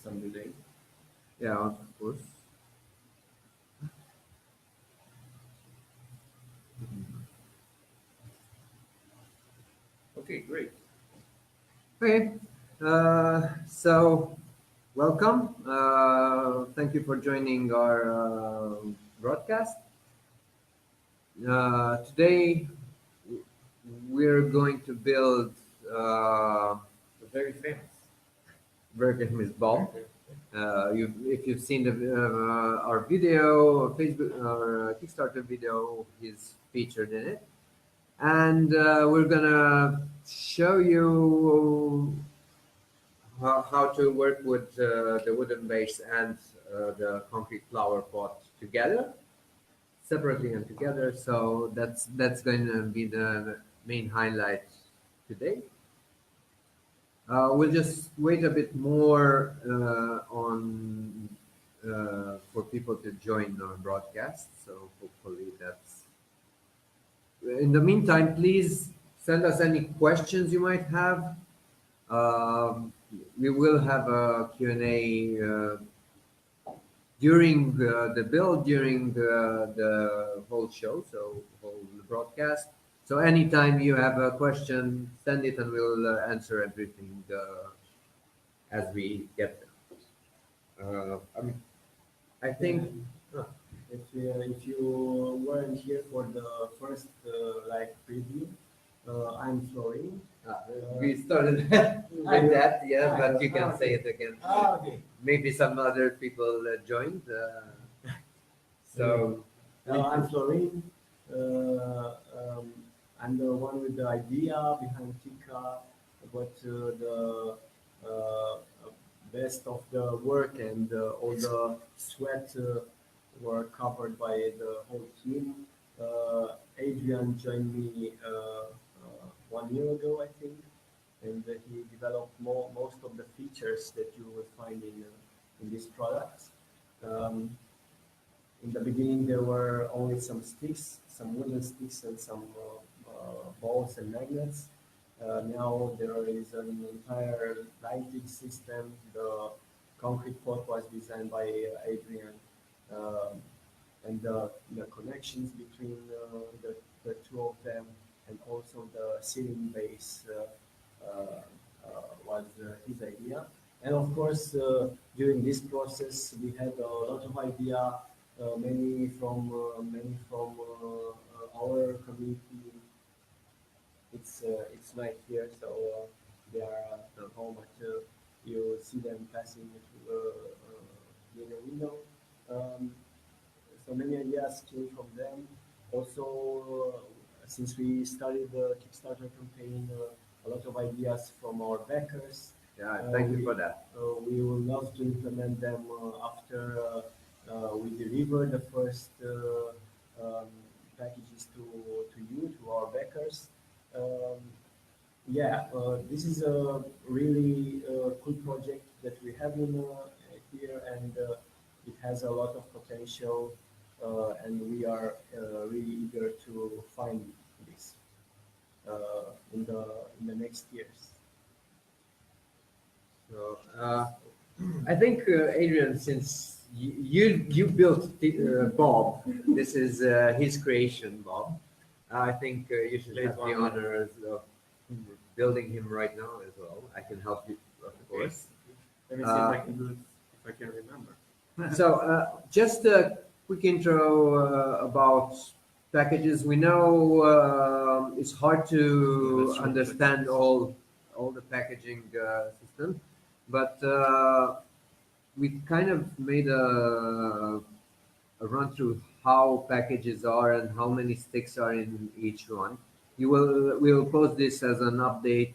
some delay. Yeah, of course. Okay, great. Okay, so welcome. Thank you for joining our broadcast. Today, we're going to build The very famous. very famous bomb. If you've seen our video, Facebook or Kickstarter video, he's featured in it, and we're gonna show you how to work with the wooden base and the concrete flower pot together, separately and together. So that's going to be the main highlight today. We'll just wait a bit more on for people to join our broadcast. So hopefully that's. In the meantime, please send us any questions you might have. Um, we will have a Q&A during the build, during the whole show, so whole broadcast. So anytime you have a question, send it and we'll answer everything as we get them. I think. If you weren't here for the first like preview, I'm Florin. We started with that, yeah, but you can say it again. Okay. Maybe some other people joined. So I'm Florin. I'm the one with the idea behind TiKA, but the uh, best of the work and all the sweat were covered by the whole team. Adrian joined me 1 year ago, I think, and he developed most of the features that you will find in these products. Um, in the beginning, there were only some sticks, some wooden sticks, and some balls and magnets. Now there is an entire lighting system. The concrete pot was designed by Adrian, um, and the connections between the two of them, and also the ceiling base was his idea. And of course, during this process, we had a lot of idea, many from our community. It's night here, so they are at home. But you see them passing near the window. Um, so many ideas came from them. Also, since we started the Kickstarter campaign, a lot of ideas from our backers. yeah, thank you for that. We will love to implement them after we deliver the first packages to you, to our backers. Um, yeah, this is a really cool project that we have in here, and it has a lot of potential, and we are really eager to find this in the next years. So I think Adrian, since you built Bob, this is his creation, Bob. I think you should have the honor of building him right now as well. I can help you, of course. Let me see if I can do it, if I can remember. So just a quick intro about packages. We know it's hard to understand all the packaging system, but we kind of made a run through how packages are and how many sticks are in each one. We'll post this as an update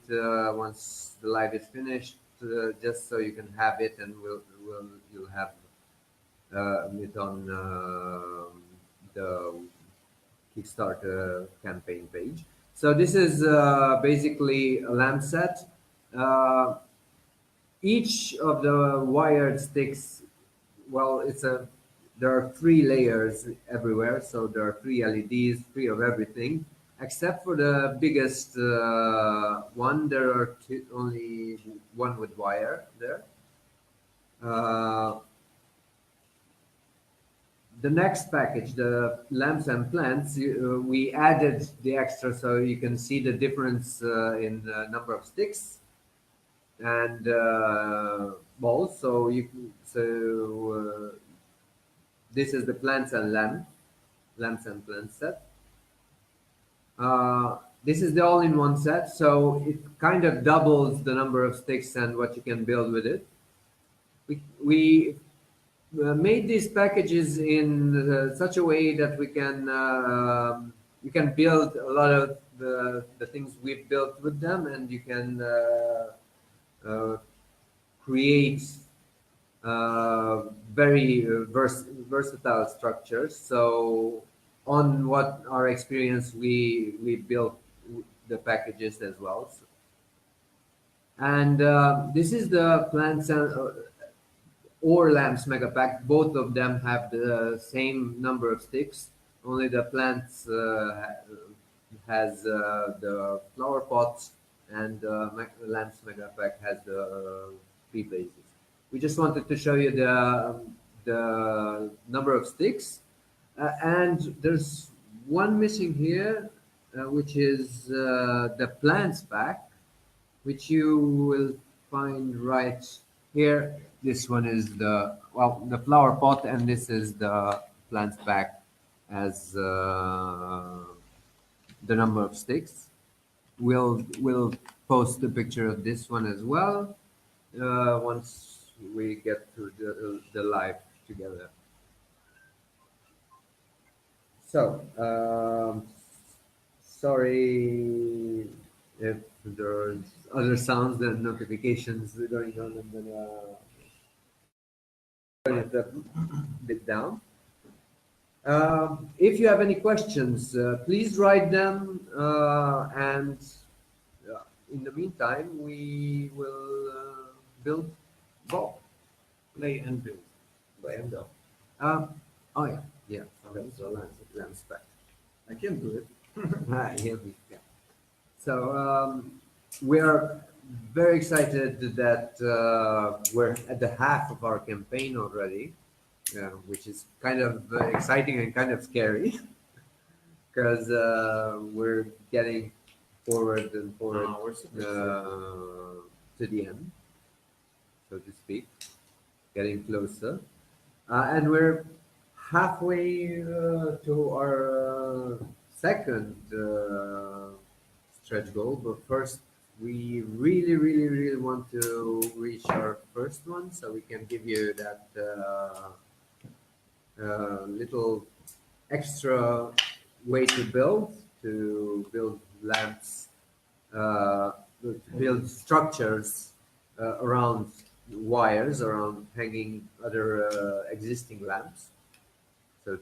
once the live is finished, just so you can have it, and you'll have it on the Kickstarter campaign page. So this is basically a lamp set. Uh, each of the wired sticks, well, there are three layers everywhere, so there are three LEDs, three of everything, except for the biggest one. There are only one with wire there. Uh, the next package, the lamps and plants, we added the extra so you can see the difference in the number of sticks and balls. So this is the lamps and plants set. This is the all-in-one set, so it kind of doubles the number of sticks and what you can build with it. We made these packages in such a way that you can build a lot of the things we've built with them, and you can uh, create very versatile structures. So on what our experience, we built the packages as well. And this is the plants or lamps mega pack. Both of them have the same number of sticks. Only the plants has the flower pots, and lamps mega pack has the three bases. We just wanted to show you the number of sticks, and there's one missing here, which is the plants pack, which you will find right here. This one is the flower pot, and this is the plants pack as the number of sticks. We'll post a picture of this one as well once we get to the live together. So sorry if there's other sounds and notifications going on. I'm gonna turn it a bit down. If you have any questions, please write them, and in the meantime, we will build Bob. Play and build. Play and build. Oh yeah, that's the land spec. I can do it. Yeah. So we are very excited that we're at the half of our campaign already, which is kind of exciting and kind of scary because we're getting forward and forward to the end, so to speak, getting closer. And we're halfway to our second stretch goal, but first we really want to reach our first one, so we can give you that little extra way to build lamps, to build structures around wires, around hanging other existing lamps. So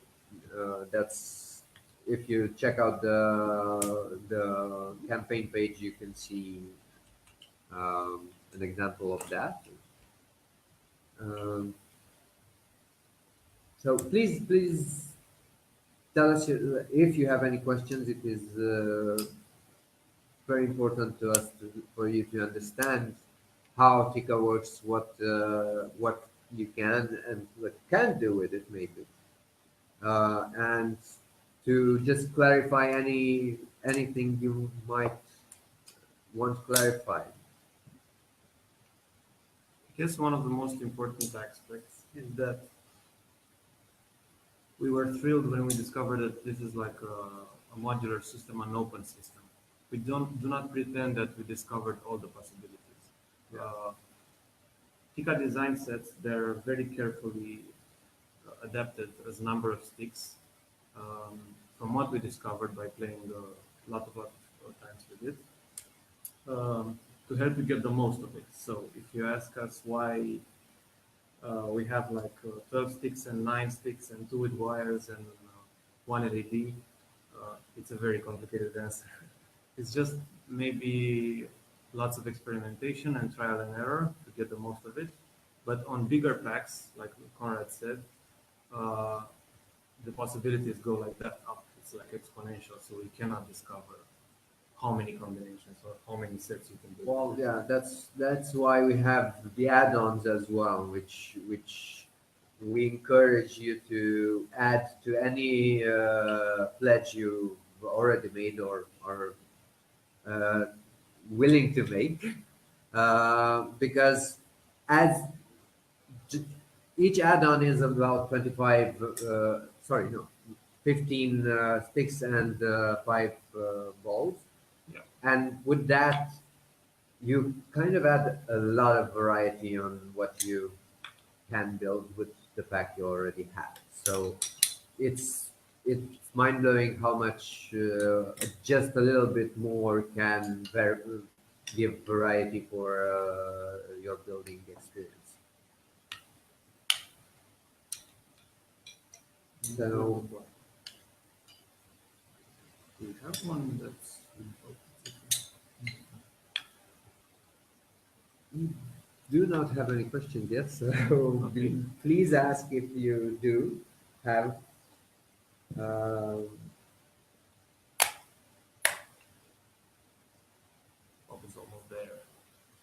that's, if you check out the campaign page, you can see an example of that. So please tell us if you have any questions. It is very important to us for you to understand how TiKA works, what you can and what can do with it, maybe, and to just clarify anything you might want clarified. I guess one of the most important aspects is that we were thrilled when we discovered that this is like a modular system, an open system. We do not pretend that we discovered all the possibilities. TiKA design sets, they're very carefully adapted as number of sticks from what we discovered by playing a lot of times with it, to help you get the most of it. So if you ask us why we have like 12 sticks and 9 sticks and 2 with wires and 1 LED, it's a very complicated answer. It's just maybe lots of experimentation and trial and error to get the most of it. But on bigger packs, like Conrad said, the possibilities go like that up. It's like exponential, so we cannot discover how many combinations or how many sets you can do. Well, yeah, that's why we have the add-ons as well, which we encourage you to add to any pledge you've already made or are uh, willing to make, because as j- each add-on is about 25, sorry, no, 15 sticks and 5 balls. Yeah. And with that, you kind of add a lot of variety on what you can build with the pack you already have. So it's it's mind blowing how much just a little bit more can give variety for your building experience. So We have one that's do not have any questions yet. So Okay. please ask if you do have. Um, Bob is almost there.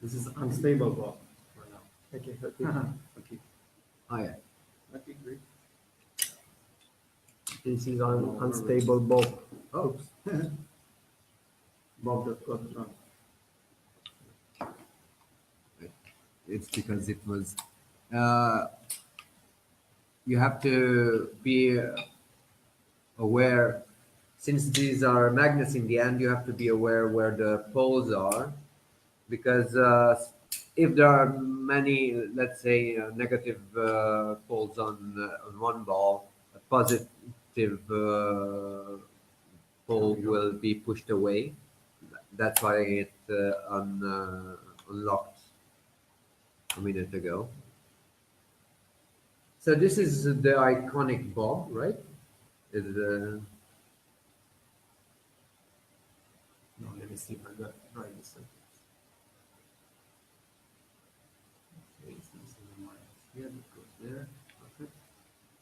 This is unstable Bob for now. Okay, okay. oh yeah. Okay, great. This is unstable Bob. Oh, Bob that got drunk. it's because it was. Uh, you have to be aware, since these are magnets in the end. You have to be aware where the poles are, because if there are many, let's say, negative poles on one ball, a positive pole will be pushed away. That's why it unlocked a minute ago. So this is the iconic Bob, right? Is No, let me see if I got right this second. Okay, so this is the minus here, that goes there. Perfect.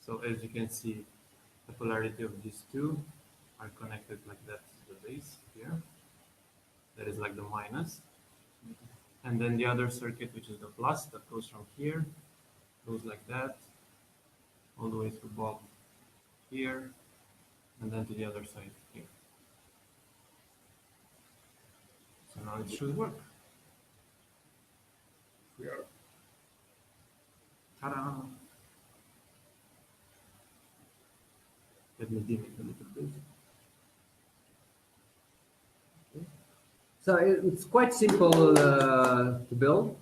So as you can see, the polarity of these two are connected like that to the base here. That is like the minus. And then the other circuit, which is the plus, that goes from here, goes like that, all the way through Bob here, and then to the other side here. So now it should work. We are. Ta-da! Let me dim it a little bit. so it's quite simple to build.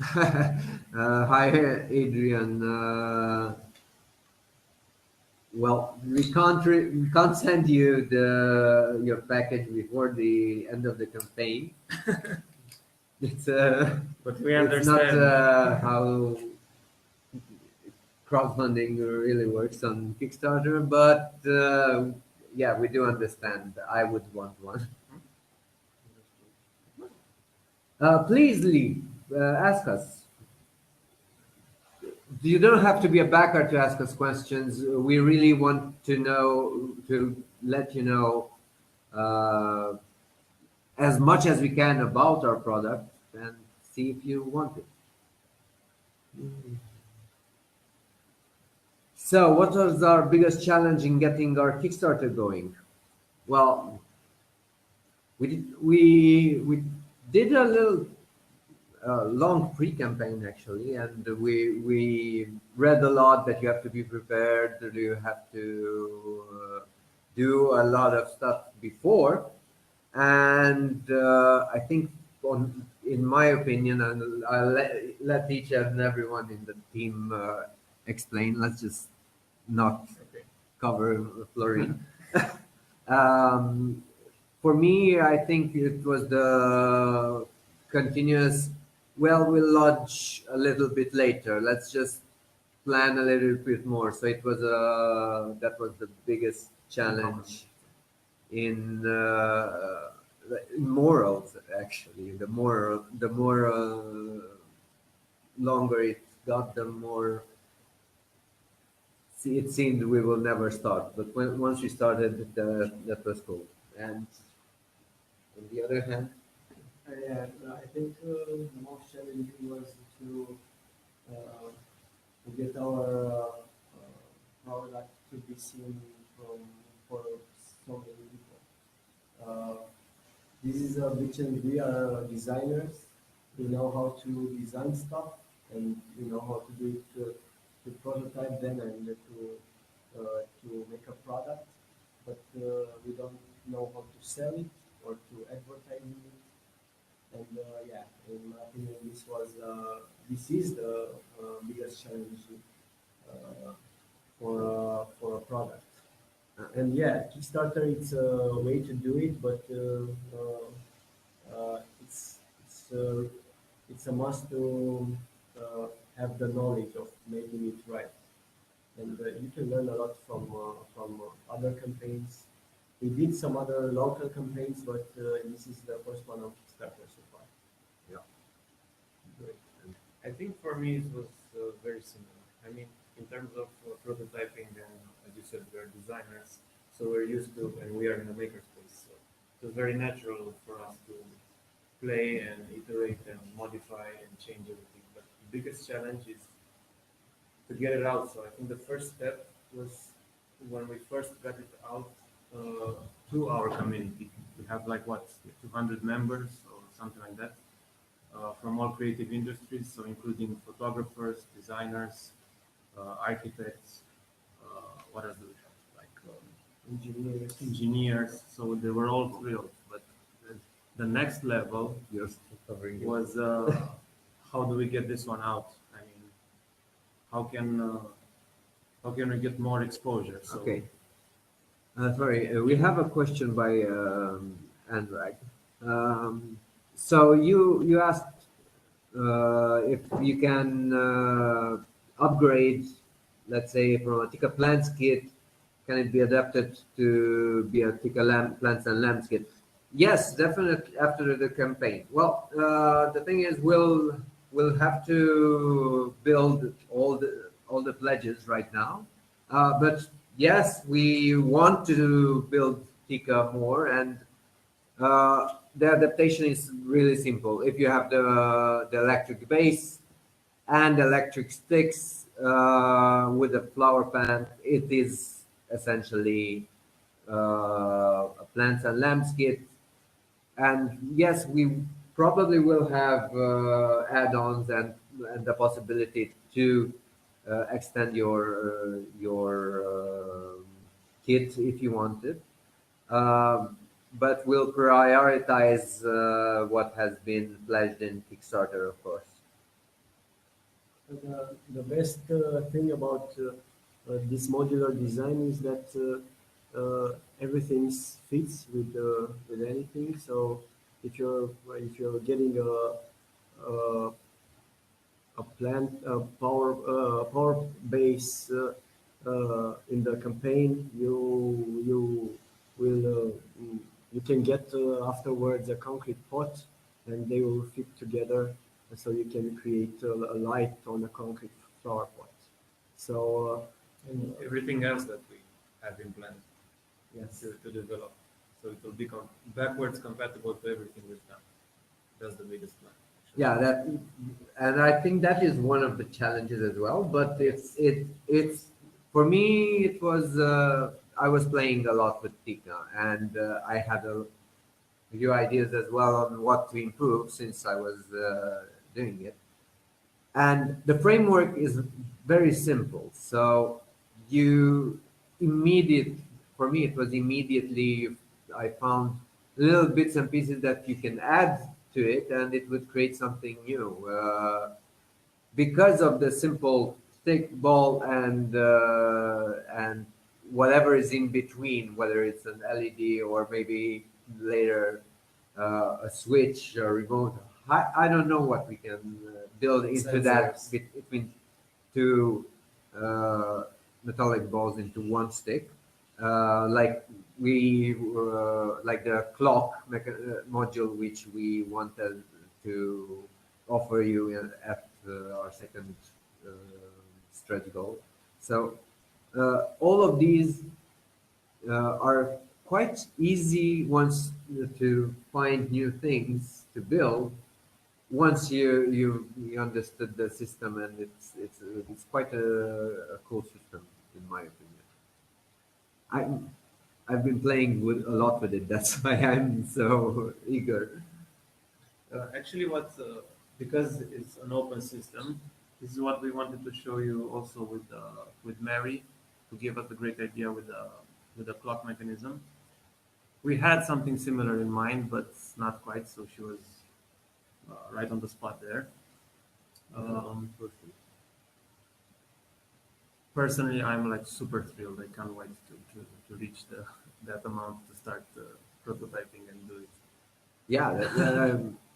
Hi, Adrian. Well, we can't send you your package before the end of the campaign. It's But we it's not understand. how crowdfunding really works on Kickstarter, but yeah, we do understand. I would want one. Please, Lee, ask us. You don't have to be a backer to ask us questions. We really want to know, to let you know as much as we can about our product and see if you want it. So, what was our biggest challenge in getting our Kickstarter going? Well, we did a little long pre-campaign actually, and we read a lot that you have to be prepared, that you have to do a lot of stuff before, and I think in my opinion, and I'll let each and everyone in the team explain. Let's just not Okay. cover Florine. um, for me, I think it was the continuous. Well, we'll lodge a little bit later. Let's just plan a little bit more. So it was that was the biggest challenge in morals actually. The more longer it got, the more See, it seemed we will never start, but once we started, that was cool. And on the other hand, Yeah, I think the most challenging was uh, to get our product to be seen from for so many people. Uh, this is a bit challenge. We are designers. We know how to design stuff, and we know how to do it to prototype them and to make a product. But we don't know how to sell it or to advertise it. And yeah, in my opinion, this is the biggest challenge uh, for a product. And yeah, Kickstarter it's a way to do it, but it's a must to uh, have the knowledge of making it right. And you can learn a lot from other campaigns. We did some other local campaigns, but this is the first one on Kickstarter so far. yeah, Great. And I think for me it was very similar. I mean, in terms of prototyping, and as you said, we are designers, so we're used to, and we are in a makerspace, so it was very natural for us to play and iterate and modify and change everything. But the biggest challenge is to get it out. So I think the first step was when we first got it out to our community. We have like what 200 members or something like that from all creative industries, so including photographers, designers, architects. What else do we have? Like engineers. So they were all thrilled. But the next level you're still covering it. was how do we get this one out? I mean, how can uh, how can we get more exposure? So Okay. Sorry, we have a question by Anurag. So you asked if you can upgrade, let's say, from a TiKA plants kit, can it be adapted to be a TiKA plants and lamps kit? Yes, definitely after the campaign. Well, the thing is, we'll have to build all the pledges right now, but yes, we want to build TiKA more, and the adaptation is really simple. If you have the electric base and electric sticks with a flower pan, it is essentially a plants and lamps kit. And yes, we probably will have add-ons and the possibility to extend your kit if you want it. Um, but we'll prioritize what has been pledged in Kickstarter, of course. The best thing about this modular design is that everything fits with anything. So if you're getting a, a plant a power base in the campaign, will you can get afterwards a concrete pot, and they will fit together, so you can create a light on a concrete flower pot. So and everything else that we have in plan yes, to develop, so it will be backwards compatible to everything we've done. That's the biggest plan. Actually. Yeah, and I think that is one of the challenges as well. But it's for me it was I was playing a lot with TiKA, and I had a few ideas as well on what to improve since I was doing it. And the framework is very simple. So you immediate for me it was immediately I found little bits and pieces that you can add to it, and it would create something new. Because of the simple stick, ball, and whatever is in between, whether it's an LED or maybe later a switch or remote. I don't know what we can build into that Sensors. between two uh, metallic balls into one stick, like like the clock module which we wanted to offer you at our second stretch goal. So All of these are quite easy once to find new things to build. Once you understood the system, and it's quite a cool system in my opinion. I've been playing with a lot with it. That's why I'm so eager. Actually, because it's an open system, this is what we wanted to show you also with Mary, to give us a great idea with the clock mechanism. We had something similar in mind, but not quite. So she was right on the spot there. Personally, I'm like super thrilled. I can't wait to reach that amount to start prototyping and do it. Yeah,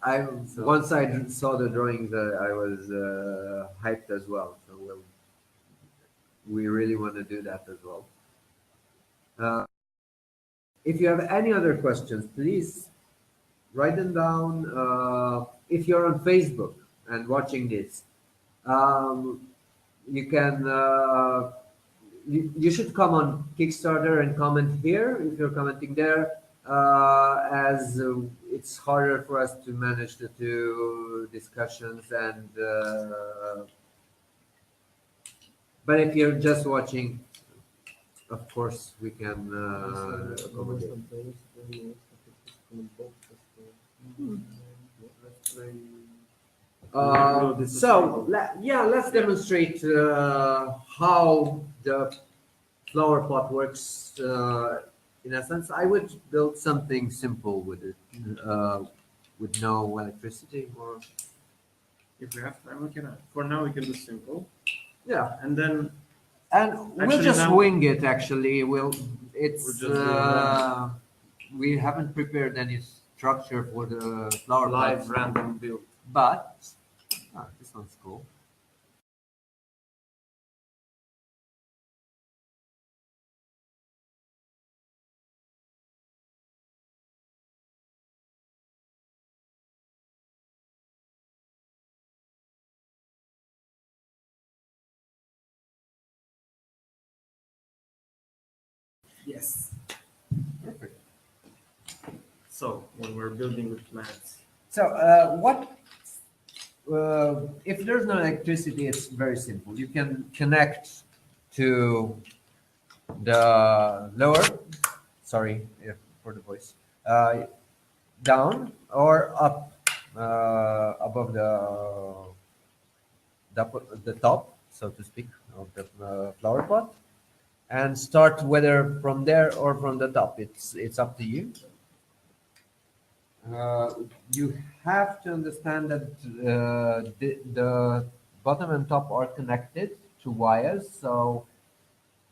I So- once I saw the drawings, I was hyped as well. So we really want to do that as well. Uh, if you have any other questions, please write them down. If you're on Facebook and watching this, um, you can you should come on Kickstarter and comment here if you're commenting there, as it's harder for us to manage the two discussions. And but if you're just watching, of course we can accommodate. Yeah, let's demonstrate how the flower pot works. In a sense, I would build something simple with it, with no electricity or If we have time, we can. For now, we can do simple, yeah, and then and we'll Actually, just now- wing it. Actually, it's We'll just do we haven't prepared any structure for the flower live pots, random build. but this one's cool. Yes. Perfect. So when we're building with plants, So, if there's no electricity, it's very simple. You can connect to the lower, sorry for the voice, down or up above the top, so to speak, of the flower pot, and start whether from there or from the top. It's up to you. Uh, you have to understand that the bottom and top are connected to wires. So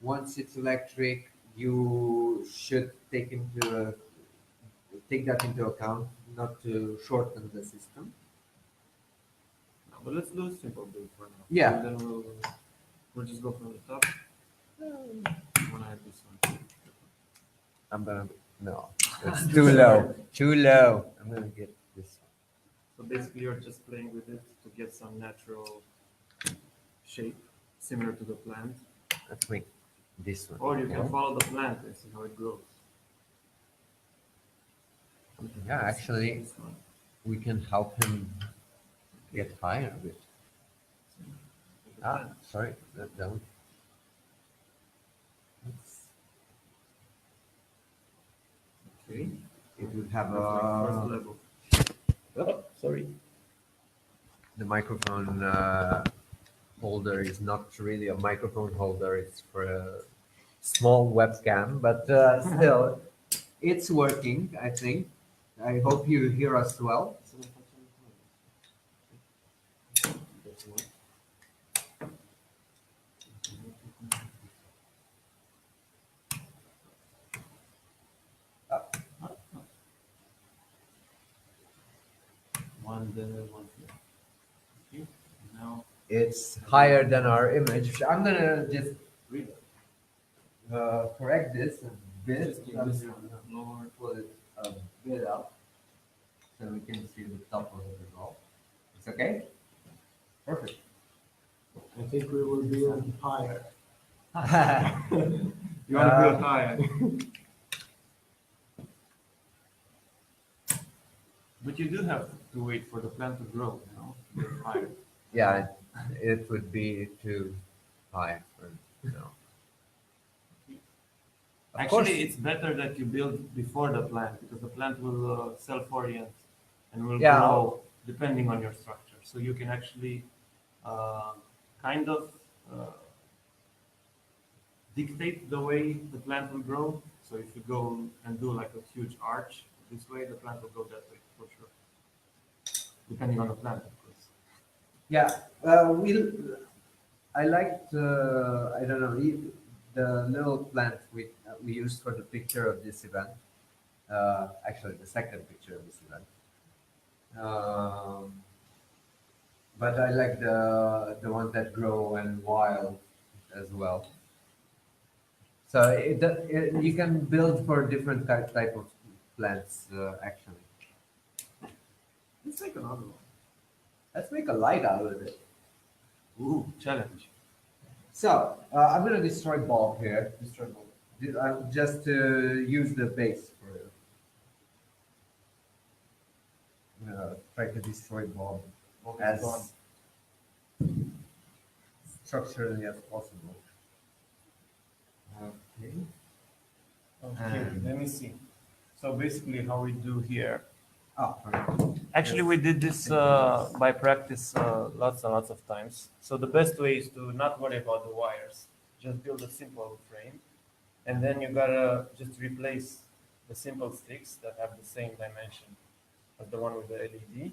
once it's electric, you should take that into account, not to shorten the system. no, but let's do a simple build for now. Yeah. And then we'll just go from the top. When I have this one. I'm gonna no, it's too low, too low. I'm gonna get this one. So basically, you're just playing with it to get some natural shape similar to the plant, Let's make this one. or you can Yeah. follow the plant and see how it grows. Yeah, actually, This one. we can help him get higher a bit. With the Ah, plant. sorry, that down. It's- Okay. It would have That's like first a. level. Oh, sorry. The microphone holder is not really a microphone holder. It's for a small webcam, but still, it's working. I think. I hope you hear us well. One there, one here. Okay. Now It's higher than our image. I'm gonna just read. correct this a bit. Just keep this one lower. Pull it a bit up so we can see the top of it as well. It's okay? Perfect. I think we will build higher. You want to build high. But you do have to wait for the plant to grow, you know, build higher. Yeah, it would be too high for, you know. Of course, Actually, it's better that you build before the plant because the plant will self-orient and will yeah, grow depending on your structure. So you can actually uh, kind of dictate the way the plant will grow. So if you go and do like a huge arch this way, the plant will go that way for sure, depending on the plant, of course. yeah. I liked, I don't know, the little plant we used for the picture of this event. Actually, the second picture of this event. Um, but I like the ones that grow and wild as well. So you can build for different type of plants actually. Let's make another one. Let's make a light out of it. Ooh, challenge. So I'm gonna destroy bulb here. Destroy bulb. Just to use the base for it. Try to destroy bulb as Gone. structurally as possible. Okay. Okay, let me see. So basically how we do here. Oh, perfect. Actually, we did this by practice lots and lots of times. So the best way is to not worry about the wires. Just build a simple frame. And then you gotta just replace the simple sticks that have the same dimension as the one with the LED.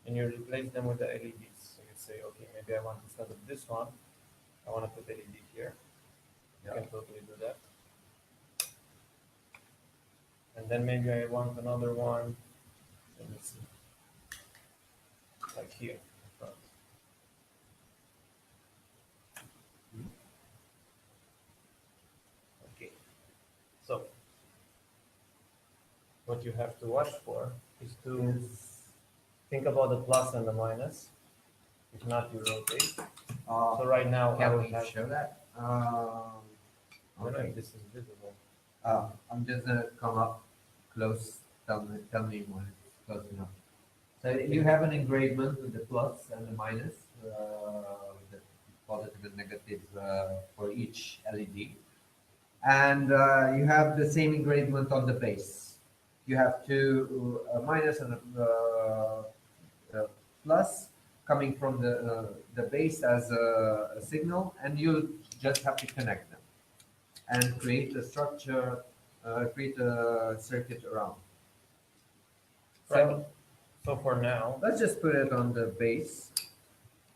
And you replace them with the LEDs. So you say, okay, maybe I want instead of this one, I want to put LED here. You Yeah. can totally do that. And then maybe I want another one. Let me see. Like here. In front. Okay. So what you have to watch for is to think about the plus and the minus. If not, you rotate. So right now I Can will we have. show that? I don't know Okay. if this is visible. I'm just gonna come up close. Tell me when it's close enough. So you have an engravement with the plus and the minus, the positive and negative for each LED, and you have the same engravement on the base. You have two a minus and a plus coming from the base as a signal, and you just have to connect them and create a structure, create a circuit around. Right. So So for now, let's just put it on the base,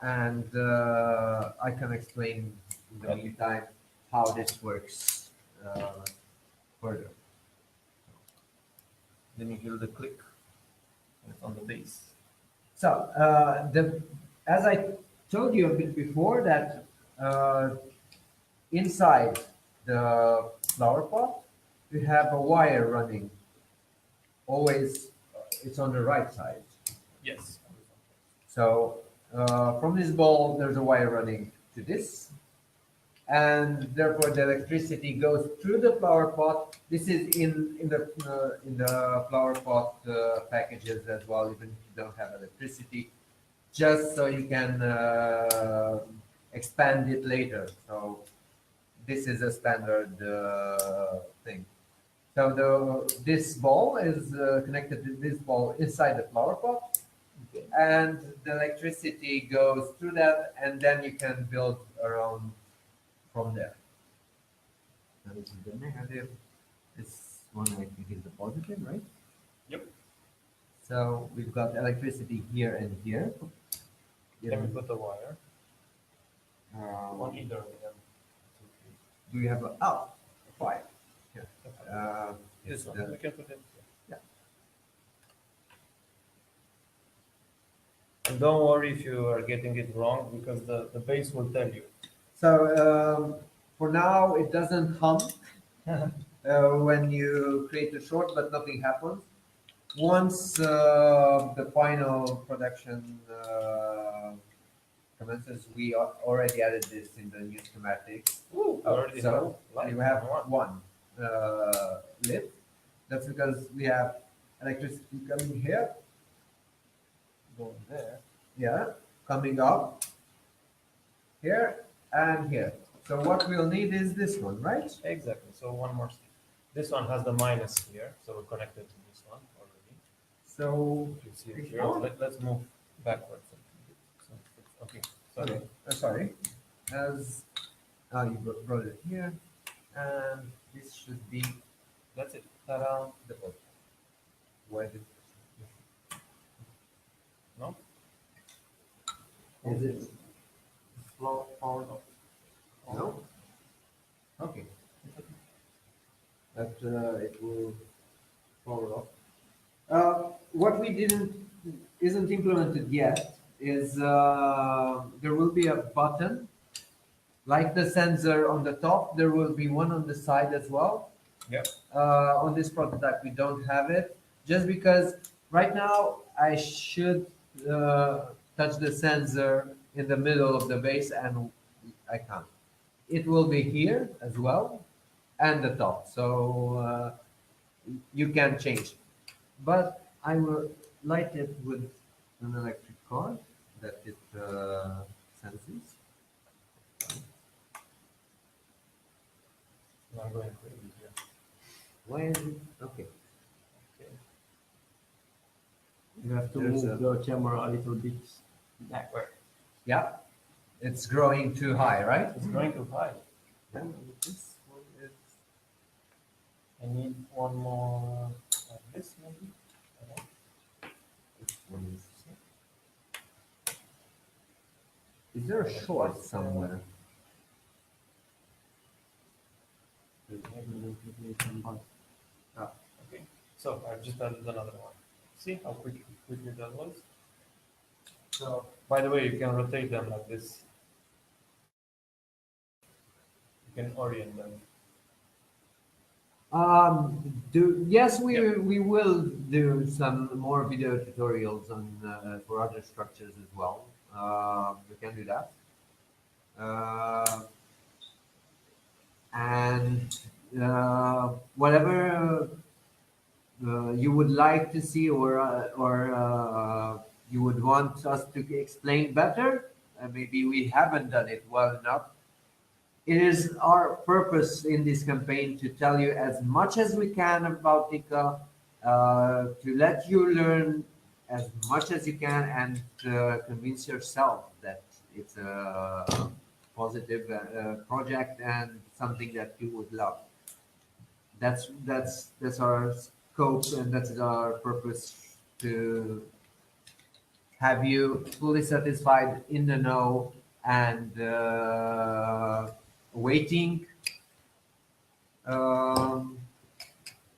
and I can explain in the Okay. meantime how this works further. then you hear the click. And it's on the base. So as I told you a bit before that inside the flower pot you have a wire running. Always, it's on the right side. Yes. So from this ball, there's a wire running to this, and therefore the electricity goes through the flower pot. This is in the flower pot packages as well, even if you don't have electricity, just so you can expand it later. So this is a standard thing. So this ball is connected to this ball inside the flower pot, Okay. and the electricity goes through that, and then you can build around from there. So this is the negative. This one I think is the positive, right? Yep. So we've got electricity here and here. Can we put a wire on Um, either of them? do you have a fire? Here. This It's one. the- We can put it here. Yeah. And don't worry if you are getting it wrong because the base will tell you. So for now, it doesn't hum when you create a short, but nothing happens. Once the final production commences. We already added this in the new schematics. Ooh, we already So have light you have on one lid. That's because we have electricity coming here. going there. Yeah, coming up here and here. So what we'll need is this one, right? Exactly. So one more step. This one has the minus here, so we're connected to this one already. So If you see it here, let's move backwards. So, okay. So okay, sorry. As you brought it here, and this should be that's it. Ta-da. the bottom. Why did No? is it? Floor powered off. No. Okay. That it will power off. What we isn't implemented yet is there will be a button like the sensor on the top. There will be one on the side as well. Yep. On this prototype, we don't have it just because right now I should touch the sensor in the middle of the base and I can't. It will be here as well and the top. So you can change. But I will light it with an electric cord that it senses. I'm going crazy here. Why is it? Okay. Okay. You have to There's move the camera a little bit back. Where? Yeah. It's growing too high, right? It's going too high. Yeah. This one is. I need one more like this maybe. I don't know. Which one is? Is there a short somewhere? Ah, okay. So I've just added another one. See how quickly that was? So by the way, you can rotate them like this. You can orient them. Yes, we Yep. we will do some more video tutorials on for other structures as well. We can do that. And whatever you would like to see or you would want us to explain better, maybe we haven't done it well enough. It is our purpose in this campaign to tell you as much as we can about TiKA, to let you learn as much as you can and convince yourself that it's a positive project and something that you would love. That's our scope and that's our purpose to have you fully satisfied in the know and waiting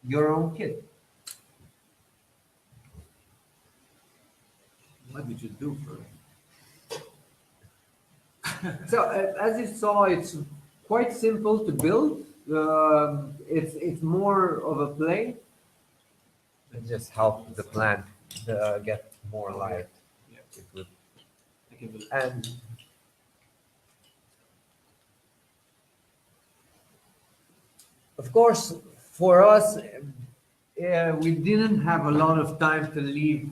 your own kid. What did you do for So as you saw, it's quite simple to build. It's more of a play. It just helps the plant get more light. Yeah. It would, I can do it. and of course, for us, we didn't have a lot of time to leave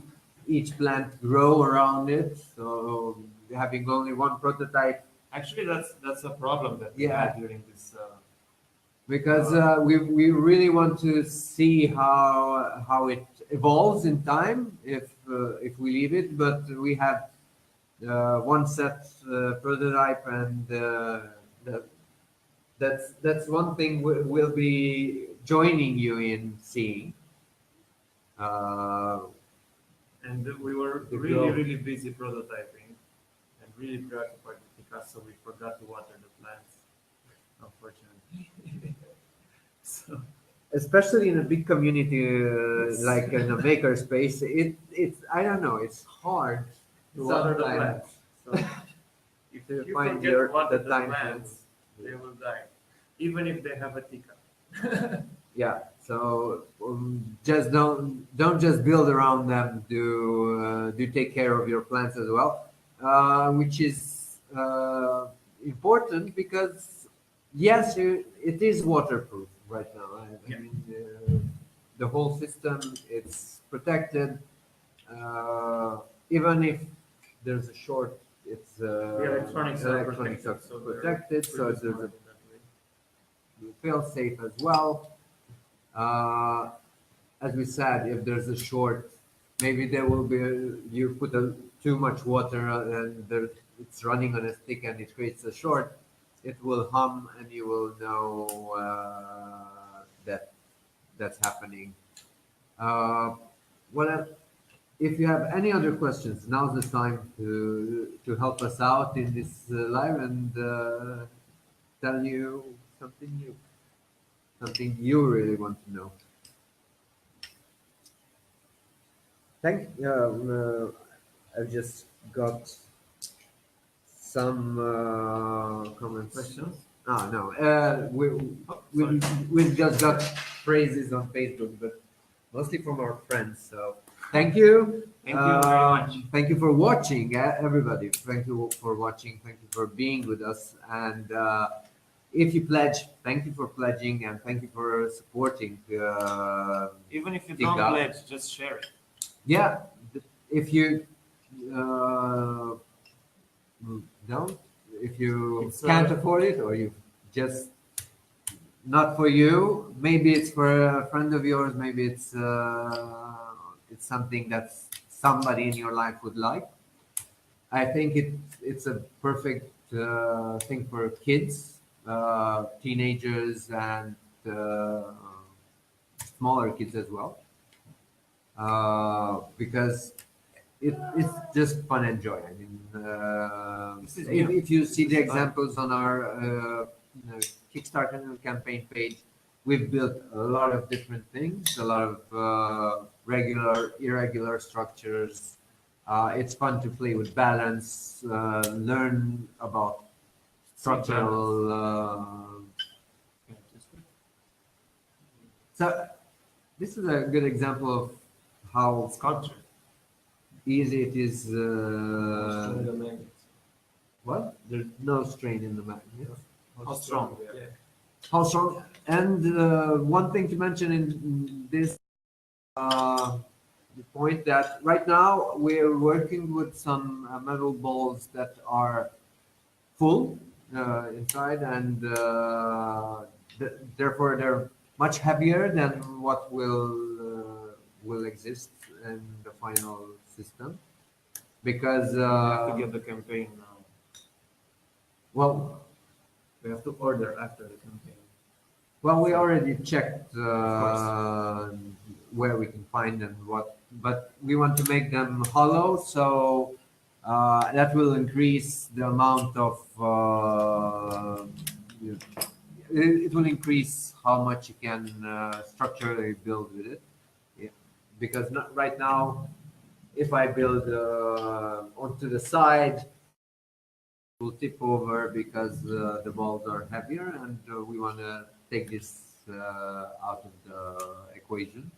each plant grow around it. So having only one prototype, Actually, that's a problem that we Yeah. had during this. because we really want to see how it evolves in time if we leave it. But we have one set prototype, and that's one thing we'll be joining you in seeing. Uh, And we were The really, grow. really busy prototyping and really preoccupied with Picasso, so we forgot to water the plants, unfortunately. So, especially in a big community like in a makerspace, it's I don't know, it's hard to water the sometimes plants. So, if to you find forget to water the the time plants, they will die, even if they have a TiKA. yeah. So just don't just build around them. Do take care of your plants as well. which is important because yes, it is waterproof right now. I mean, the whole system it's protected. Even if there's a short, it's The electronics are electronics are protected, so protected, so pretty there's smart a in that way. fail safe as well. As we said, if there's a short, maybe there will be you put too much water and it's running on a stick and it creates a short. It will hum and you will know that that's happening. What if you have any other questions? Now's the time to help us out in this live and tell you something new, something you really want to know. I've just got some comments. Questions? Ah, no. Oh, We've just got phrases on Facebook, but mostly from our friends. So thank you. Thank you very much. Thank you for watching, everybody. Thank you for watching. Thank you for being with us. And if you pledge, thank you for pledging and thank you for supporting. Even if you TiKA. don't pledge, just share it. Yeah, if you uh, don't, if you It's, can't afford it or you just not for you, maybe it's for a friend of yours, maybe it's something that somebody in your life would like. I think it's a perfect thing for kids, teenagers, and smaller kids as well, because it's just fun and joy. I mean, This is if you see the This is fun. examples on our Kickstarter campaign page, we've built a lot of different things, a lot of regular, irregular structures. It's fun to play with balance, learn about structural. Yeah, just So this is a good example of how sculpture. easy it is. Strong the magnets. What? There's no strain in the magnet. How strong? Yeah. How strong? And one thing to mention in this the point that right now we're working with some metal balls that are full inside, and therefore they're much heavier than what will exist in the final system. Because We have to get the campaign now. well, We have to order after the campaign. well, we already checked course. where we can find them, what, but we want to make them hollow, so that will increase the amount of. It will increase how much you can structurally build with it. Yeah. Because not, right now, if I build onto the side, will tip over because the balls are heavier, and we want to take this out of the equation.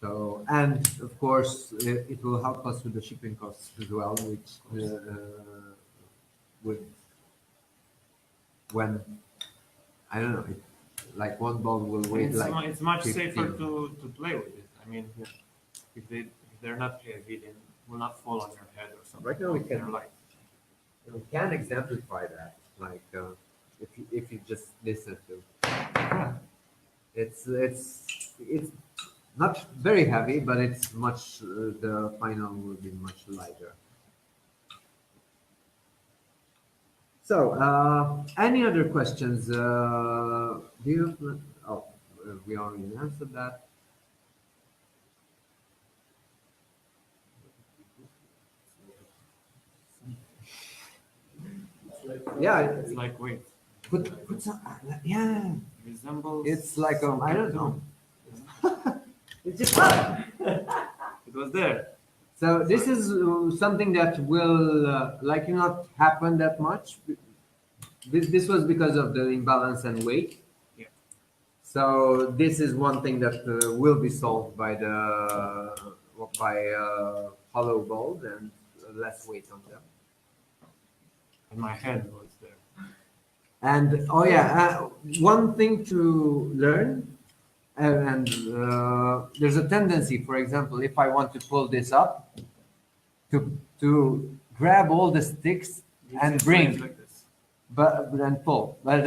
So, and of course, it will help us with the shipping costs as well, which would when I don't know, like one ball will weigh like It's much 15. safer to play with it. I mean, if they're not heavy, then will not fall on your head or something. Right now we They're can light. we can exemplify that, like if you just listen to. It's not very heavy, but it's much. The final will be much lighter. So, any other questions? Do you? Oh, we already answered that. Yeah, It's like weight. put some. Yeah, Resembles. it's like I don't know. know. It's just fun. It was there. So this is something that will likely not happen that much. This was because of the imbalance and weight. Yeah. So this is one thing that will be solved by hollow balls, and less weight on them. And my head was there. And oh yeah, one thing to learn, and there's a tendency, for example, if I want to pull this up, to grab all the sticks and bring, like this. and pull, but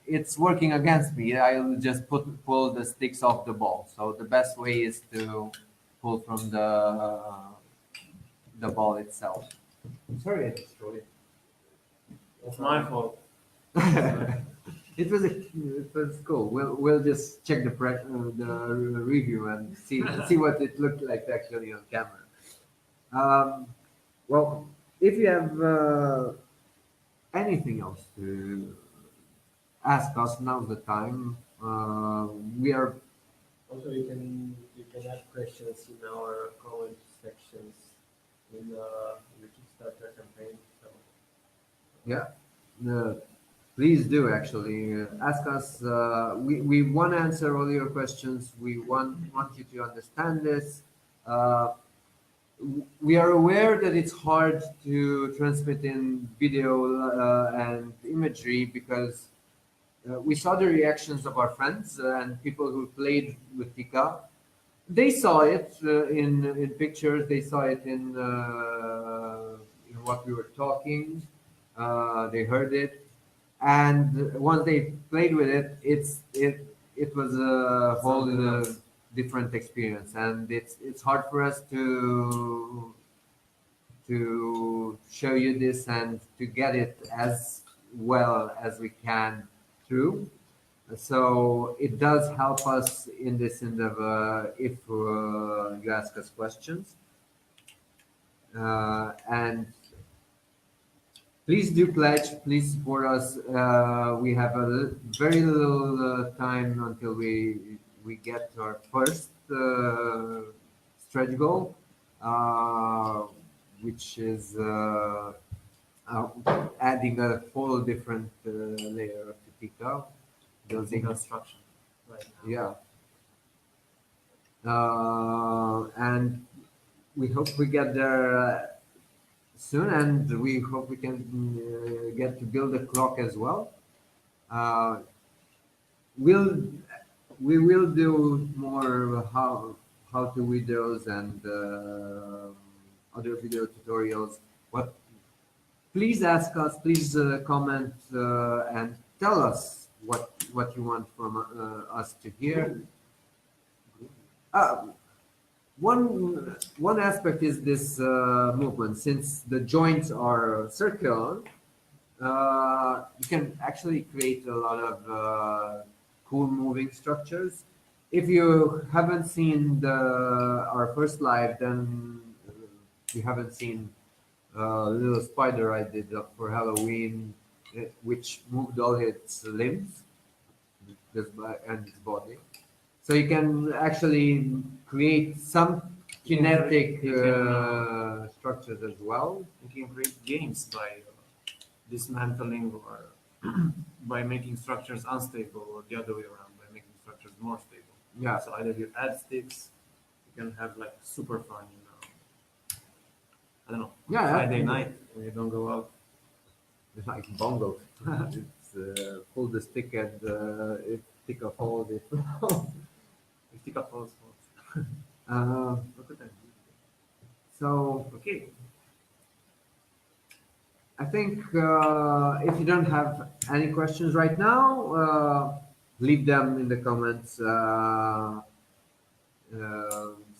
it's working against me. I'll just pull the sticks off the ball. So the best way is to pull from the ball itself. Sorry, I destroyed it. It's my fault. It was cool. We'll just check the review and see what it looked like actually on camera. Well, if you have anything else to ask us, now's the time. We are. Also, you can add questions in our comment sections in the Kickstarter campaign. So. Yeah. Please do actually ask us. We want to answer all your questions. We want you to understand this. We are aware that it's hard to transmit in video and imagery because we saw the reactions of our friends and people who played with TiKA. They saw it in pictures. They saw it in what we were talking. They heard it. And once they played with it, it was a whole different experience, and it's hard for us to show you this and to get it as well as we can through. So it does help us in this endeavor if you ask us questions, and please do pledge. Please support us. We have a very little time until we get to our first stretch goal, which is adding a whole different layer of TiKA, building Construction. Right now. Yeah. And we hope we get there soon, and we hope we can get to build a clock as well. We will do more how to videos and other video tutorials. What? Please ask us. Please comment and tell us what you want from us to hear. One aspect is this movement. Since the joints are circular, you can actually create a lot of cool moving structures. If you haven't seen our first live, then you haven't seen a little spider I did for Halloween, which moved all its limbs and its body. So you can actually create some kinetic structures as well. You can create games by dismantling or by making structures unstable, or the other way around, by making structures more stable. Yeah. So either you add sticks, you can have like super fun, I don't know. Yeah. Friday night when you don't go out. It's like bongo. It's pull the stick and it pick up all the. If TiKA falls, Look at that. So okay. I think if you don't have any questions right now, leave them in the comments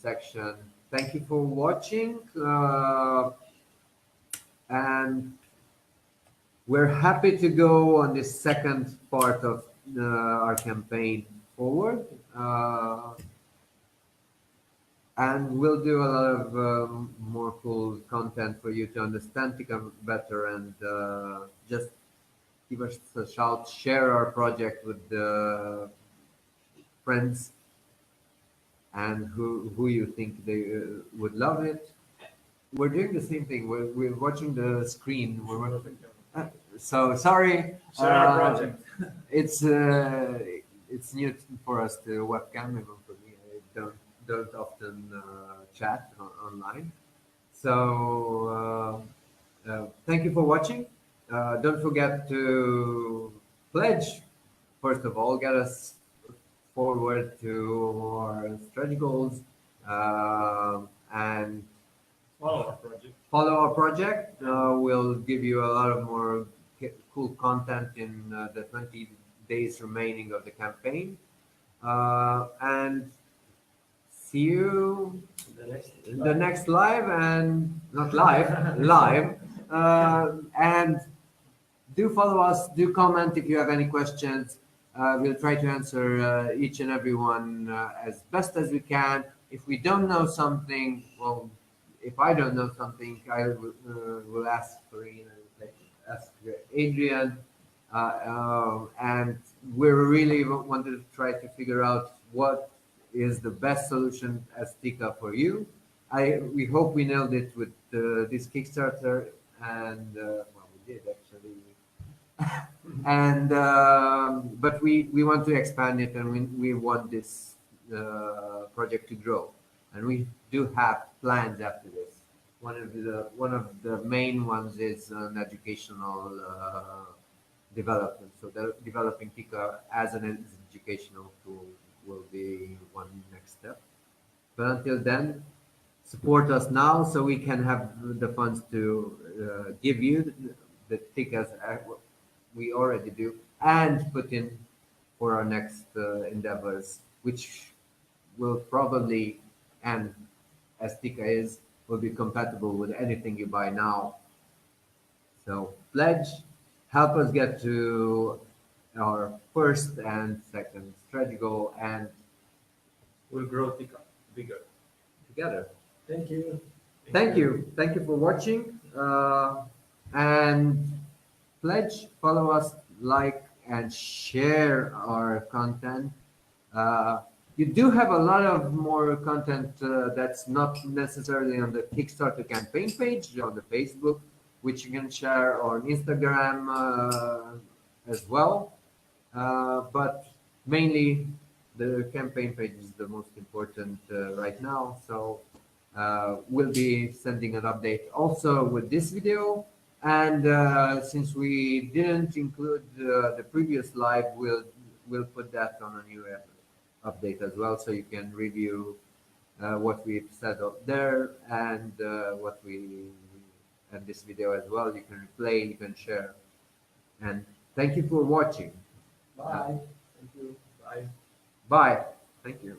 section. Thank you for watching, and we're happy to go on this second part of our campaign forward. And we'll do a lot of more cool content for you to understand TiKA better, and just give us a shout, share our project with friends and who you think they would love it. We're doing the same thing. We're watching the screen. So sorry. Share our project. It's new for us to webcam, even for me. I don't often chat online. So thank you for watching. Don't forget to pledge. First of all, get us forward to our stretch goals and Follow our project. follow our project. We'll give you a lot of more cool content in the 20 days remaining of the campaign. And see you The next in the next live and not live, live. And do follow us, do comment if you have any questions. We'll try to answer each and every one as best as we can. If we don't know something, well, if I don't know something, I will ask Farina, ask Adrian, and we really wanted to try to figure out what is the best solution as TiKA for you. We hope we nailed it with this Kickstarter, and well, we did actually. And but we want to expand it, and we want this project to grow, and we do have plans after this. One of the main ones is an educational development. So developing TiKA as an educational tool will be one next step. But until then, support us now so we can have the funds to give you the TiKAs we already do, and put in for our next endeavors, which will probably, and as TiKA is, will be compatible with anything you buy now. So pledge, help us get to our first and second stretch goal, and We'll grow TiKA bigger. together. Thank you. Thank you. Thank you for watching. And pledge, follow us, like, and share our content. You do have a lot of more content that's not necessarily on the Kickstarter campaign page, on the Facebook, which you can share on Instagram as well. But mainly the campaign page is the most important right now. So we'll be sending an update also with this video. And since we didn't include the previous live, we'll put that on a new update as well, so you can review what we've said up there, and what we and this video as well. You can replay, you can share. And thank you for watching. Bye. Thank you. Bye. Bye. Thank you.